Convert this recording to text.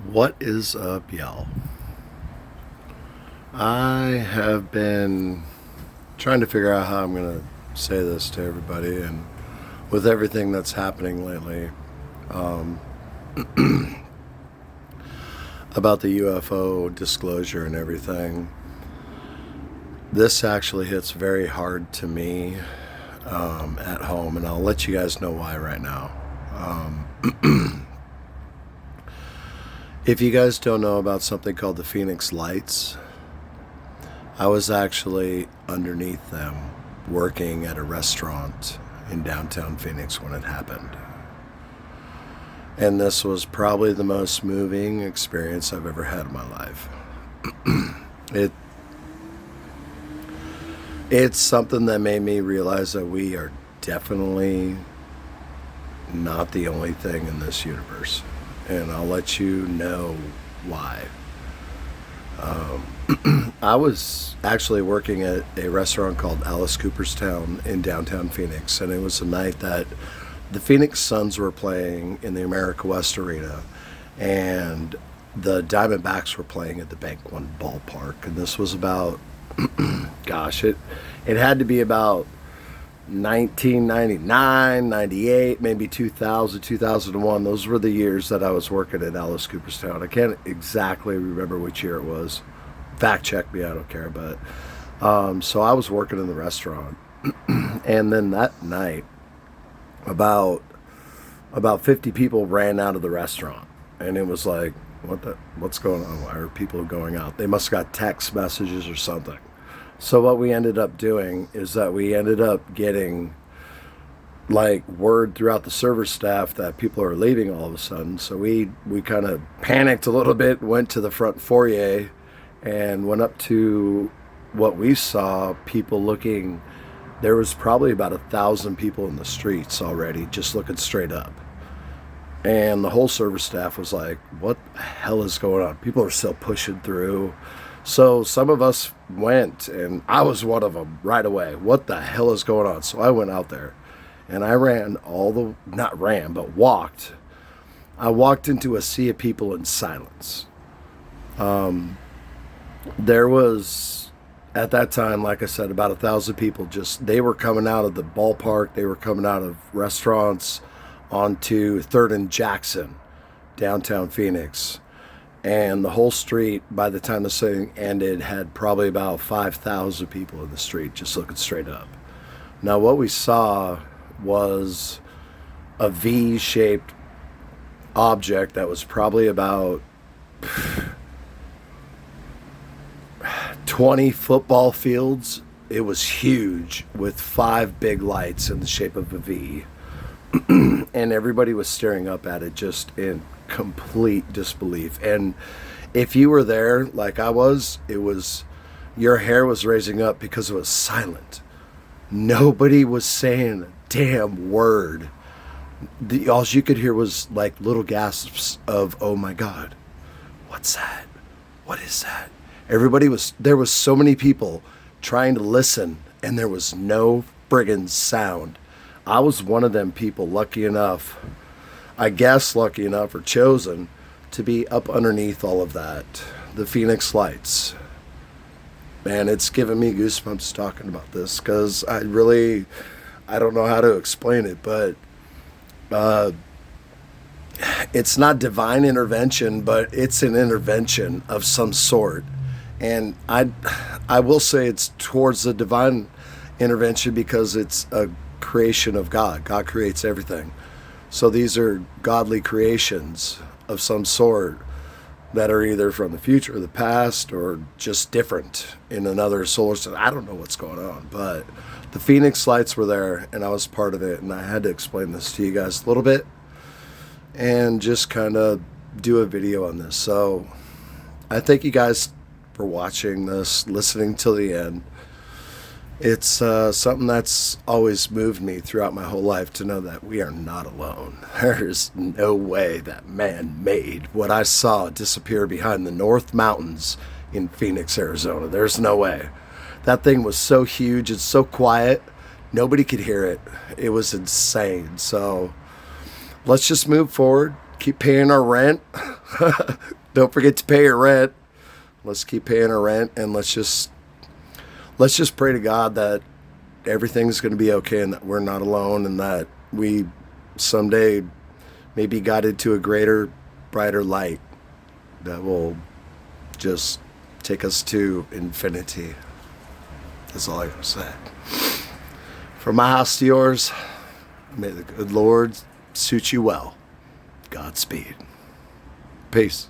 What is up, y'all? I have been trying to figure out how I'm going to say this to everybody, and with everything that's happening lately about the UFO disclosure and everything, this actually hits very hard to me at home, and I'll let you guys know why right now. If you guys don't know about something called the Phoenix Lights, I was actually underneath them working at a restaurant in downtown Phoenix when it happened. And this was probably the most moving experience I've ever had in my life. it it's something that made me realize that we are definitely not the only thing in this universe. And I'll let you know why. I was actually working at a restaurant called Alice Cooperstown in downtown Phoenix, and it was a night that the Phoenix Suns were playing in the America West Arena, and the Diamondbacks were playing at the Bank One ballpark. And this was about, gosh, it had to be about 1999, 98, maybe 2000, 2001. Those were the years that I was working at Alice Cooperstown. I can't exactly remember which year it was. Fact check me, I don't care. But so I was working in the restaurant, and then that night, about 50 people ran out of the restaurant, and it was like, what's going on? Why are people going out? They must have got text messages or something. So what we ended up doing is that we ended up getting like word throughout the server staff that people are leaving all of a sudden. So we kind of panicked a little bit, went to the front foyer, and went up to what we saw people looking. There was probably about 1,000 people in the streets already, just looking straight up. And the whole server staff was like, what the hell is going on? People are still pushing through. So some of us went, and I was one of them right away. What the hell is going on? So I went out there, and I not ran, but walked. I walked into a sea of people in silence. There was, at that time, like I said, about 1,000 people. They were coming out of the ballpark. They were coming out of restaurants onto 3rd and Jackson, downtown Phoenix. And the whole street, by the time the thing ended, had probably about 5,000 people in the street just looking straight up. Now, what we saw was a V-shaped object that was probably about 20 football fields. It was huge with 5 big lights in the shape of a V. And everybody was staring up at it just in complete disbelief. And if you were there like I was, your hair was raising up because it was silent. Nobody was saying a damn word. All you could hear was like little gasps of, oh my God, what's that? What is that? There was so many people trying to listen, and there was no friggin' sound. I was one of them people lucky enough or chosen to be up underneath all of that. The Phoenix Lights. Man, it's giving me goosebumps talking about this, because I don't know how to explain it, but it's not divine intervention, but it's an intervention of some sort. And I will say it's towards the divine intervention because it's a creation of God. God creates everything. So these are godly creations of some sort that are either from the future or the past or just different in another solar system. I don't know what's going on, but the Phoenix Lights were there, and I was part of it, and I had to explain this to you guys a little bit and just kind of do a video on this. So I thank you guys for watching this, listening till the end. It's something that's always moved me throughout my whole life to know that we are not alone. There's no way that man made what I saw disappear behind the North Mountains in Phoenix, Arizona. There's no way. That thing was so huge and so quiet, nobody could hear it. It was insane. So let's just move forward, keep paying our rent, Don't forget to pay your rent. Let's keep paying our rent, and let's just pray to God that everything's going to be okay and that we're not alone and that we someday may be guided to a greater, brighter light that will just take us to infinity. That's all I can say. From my house to yours, may the good Lord suit you well. Godspeed. Peace.